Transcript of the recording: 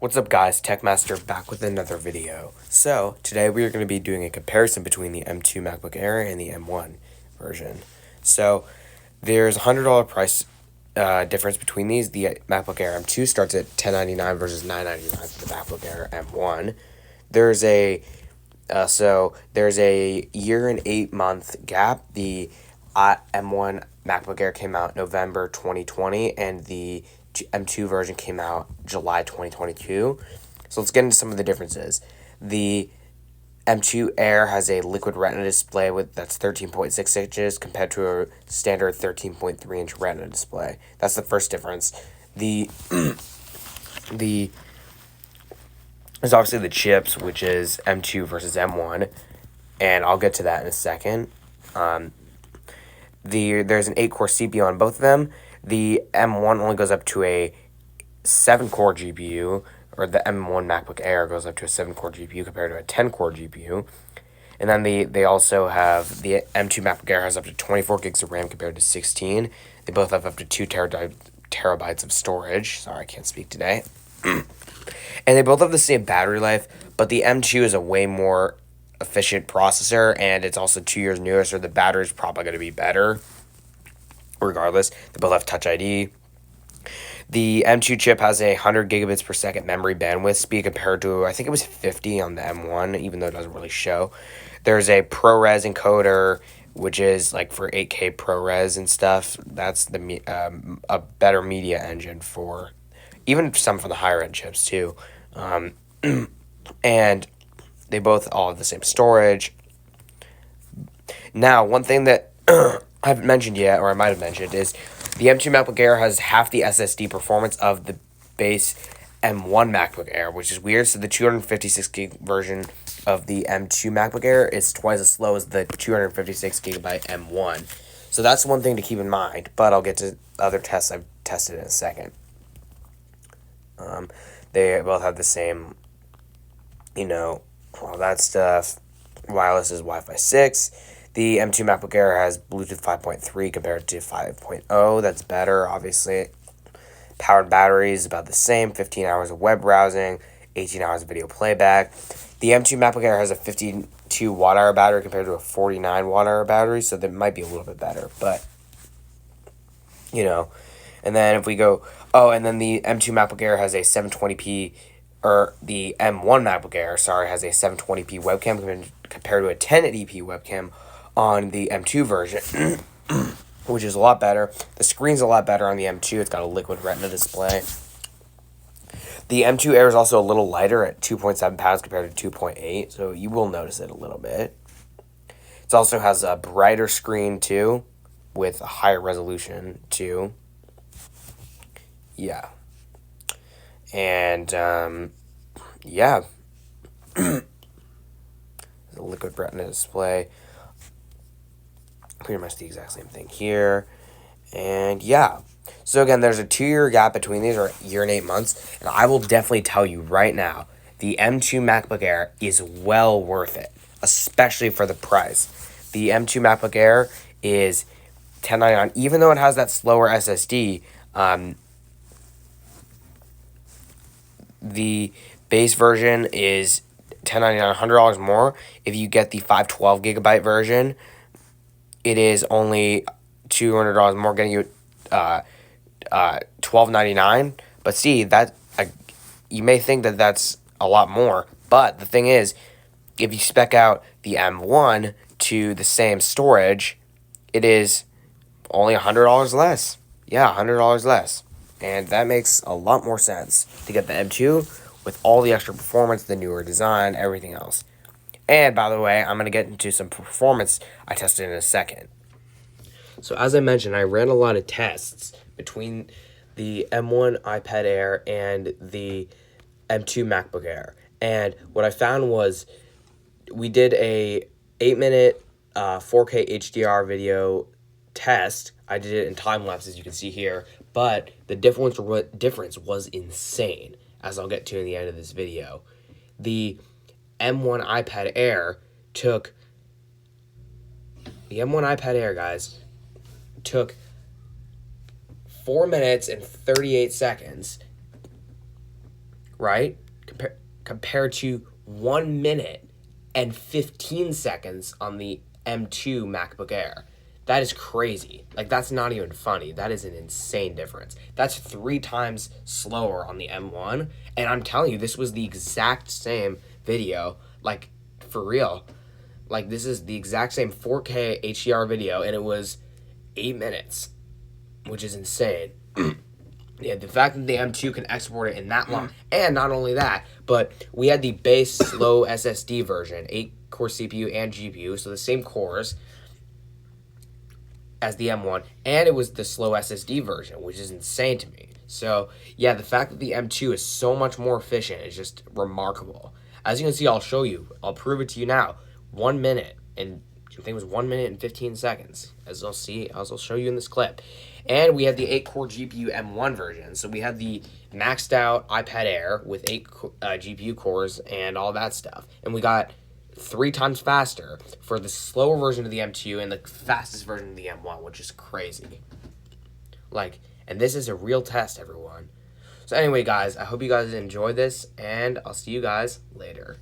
What's up guys, Techmaster back with another video. So, today we are going to be doing a comparison between the M2 MacBook Air and the M1 version. So, there's a $100 price difference between these. The MacBook Air M2 starts at $1099 versus $999 for the MacBook Air M1. There's a year and 8 month gap. The M1 MacBook Air came out November 2020 and the M2 version came out July 2022. So let's get into some of the differences. The M2 Air has a liquid retina display that's 13.6 inches compared to a standard 13.3 inch retina display. That's the first difference. There's obviously the chips, which is M2 versus M1, and I'll get to that in a second. There's an 8-core CPU on both of them. The M1 only goes up to a 7-core GPU, or the M1 MacBook Air goes up to a 7-core GPU compared to a 10-core GPU. And then they also have the M2 MacBook Air has up to 24 gigs of RAM compared to 16. They both have up to 2 terabytes of storage. Sorry, I can't speak today. And they both have the same battery life, but the M2 is a way more efficient processor, and it's also 2 years newer, so the battery is probably going to be better. Regardless, they both have Touch ID. The M2 chip has a 100 gigabits per second memory bandwidth speed compared to, I think it was 50 on the M1, even though it doesn't really show. There's a ProRes encoder, which is like for 8K ProRes and stuff. That's a better media engine for even some for the higher end chips too. And they both all have the same storage. Now, one thing that I haven't mentioned yet, or I might have mentioned, is the M2 MacBook Air has half the SSD performance of the base M1 MacBook Air, which is weird. So the 256 gig version of the M2 MacBook Air is twice as slow as the 256 gigabyte M1. So that's one thing to keep in mind, but I'll get to other tests I've tested in a second. They both have the same, all that stuff. Wireless is Wi-Fi 6. The M2 MacBook Air has Bluetooth 5.3 compared to 5.0. That's better, obviously. Powered battery is about the same. 15 hours of web browsing, 18 hours of video playback. The M2 MacBook Air has a 52 watt-hour battery compared to a 49 watt-hour battery, so that might be a little bit better. But, and then if we go... Oh, and then the M2 MacBook Air has a 720p... Or the M1 MacBook Air, has a 720p webcam compared to a 1080p webcam on the M2 version, which is a lot better. The screen's a lot better on the M2. It's got a liquid retina display. The M2 Air is also a little lighter at 2.7 pounds compared to 2.8, so you will notice it a little bit. It also has a brighter screen, too, with a higher resolution, too. Yeah. And, yeah. The liquid retina display. Pretty much the exact same thing here. And, yeah. So, again, there's a 2-year gap between these, or a year and 8 months. And I will definitely tell you right now, the M2 MacBook Air is well worth it, especially for the price. The M2 MacBook Air is $1099. Even though it has that slower SSD, the base version is $1099, $100 more. If you get the 512 gigabyte version, it is only $200 more, getting you $1299. But see, that you may think that that's a lot more, but the thing is, if you spec out the M1 to the same storage, it is only $100 less. Yeah, $100 less. And that makes a lot more sense to get the M2 with all the extra performance, the newer design, everything else. And, by the way, I'm going to get into some performance I tested in a second. So, as I mentioned, I ran a lot of tests between the M1 iPad Air and the M2 MacBook Air. And what I found was we did a 8-minute 4K HDR video test. I did it in time-lapse, as you can see here. But the difference was insane, as I'll get to in the end of this video. The M1 iPad Air guys, took 4 minutes and 38 seconds right? Compared to 1 minute and 15 seconds on the M2 MacBook Air. That is crazy. Like, that's not even funny. That is an insane difference. That's 3 times slower on the M1. And I'm telling you, this was the exact same video. Like, for real. Like, this is the exact same 4K HDR video, and it was 8 minutes, which is insane. Yeah, the fact that the M2 can export it in that long, and not only that, but we had the base slow SSD version, 8-core CPU and GPU, so the same cores as the M1, and it was the slow SSD version, which is insane to me. So, yeah, the fact that the M2 is so much more efficient is just remarkable. As you can see, I'll show you. I'll prove it to you now. 1 minute, and I think it was 1 minute and 15 seconds, as I'll show you in this clip. And we had the 8-core GPU M1 version. So we had the maxed out iPad Air with 8 GPU cores and all that stuff. And we got 3 times faster for the slower version of the M2 and the fastest version of the M1, which is crazy. Like, and this is a real test, everyone. So anyway, guys, I hope you guys enjoyed this, and I'll see you guys later.